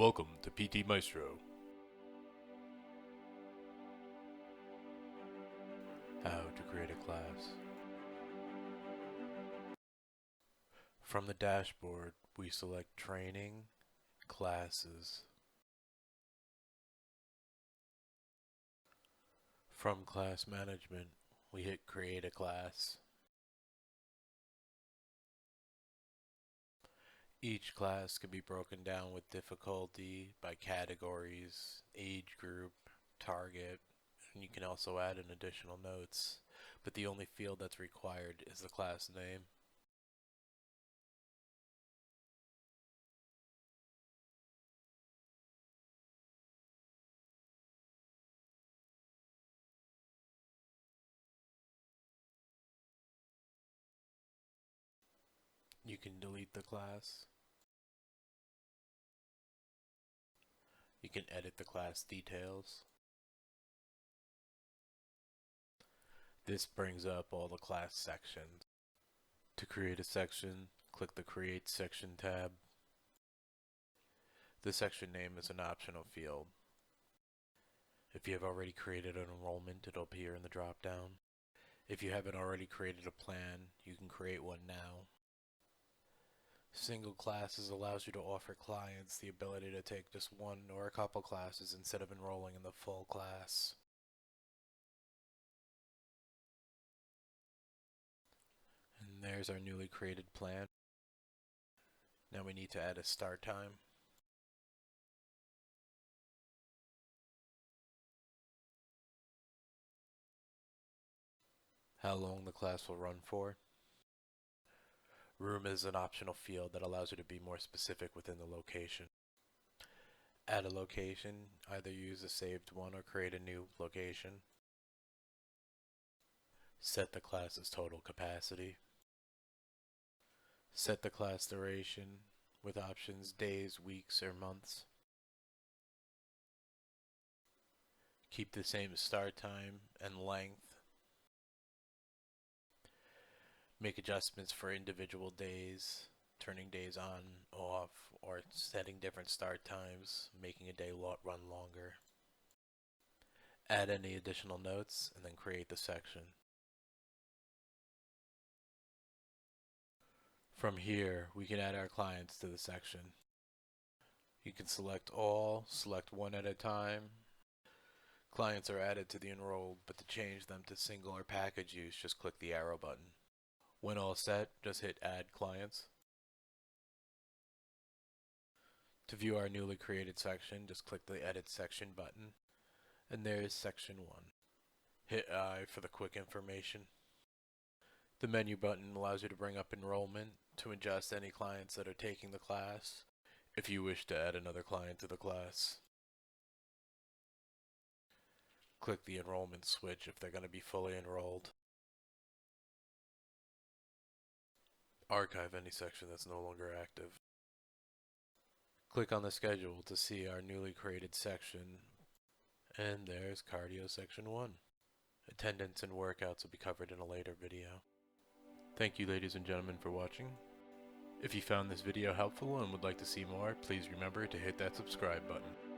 Welcome to PTmaestro. How to create a class. From the dashboard, we select Training, Classes. From Class Management, we hit Create a Class. Each class can be broken down with difficulty by categories, age group, target, and you can also add in additional notes, but the only field that's required is the class name. You can delete the class. You can edit the class details. This brings up all the class sections. To create a section, click the Create Section tab. The section name is an optional field. If you have already created an enrollment, it'll appear in the drop-down. If you haven't already created a plan, you can create one now. Single classes allows you to offer clients the ability to take just one or a couple classes instead of enrolling in the full class. And there's our newly created plan. Now we need to add a start time. How long the class will run for. Room is an optional field that allows you to be more specific within the location. Add a location, either use a saved one or create a new location. Set the class's total capacity. Set the class duration with options days, weeks, or months. Keep the same start time and length. Make adjustments for individual days, turning days on, off, or setting different start times, making a day run longer. Add any additional notes and then create the section. From here, we can add our clients to the section. You can select all, select one at a time. Clients are added to the enrolled, but to change them to single or package use, just click the arrow button. When all set, just hit Add Clients. To view our newly created section, just click the Edit Section button, and there is Section 1. Hit I for the quick information. The menu button allows you to bring up enrollment to adjust any clients that are taking the class, if you wish to add another client to the class. Click the enrollment switch if they're going to be fully enrolled. Archive any section that's no longer active. Click on the schedule to see our newly created section, and there's Cardio Section 1. Attendance and workouts will be covered in a later video. Thank you, ladies and gentlemen, for watching. If you found this video helpful and would like to see more, please remember to hit that subscribe button.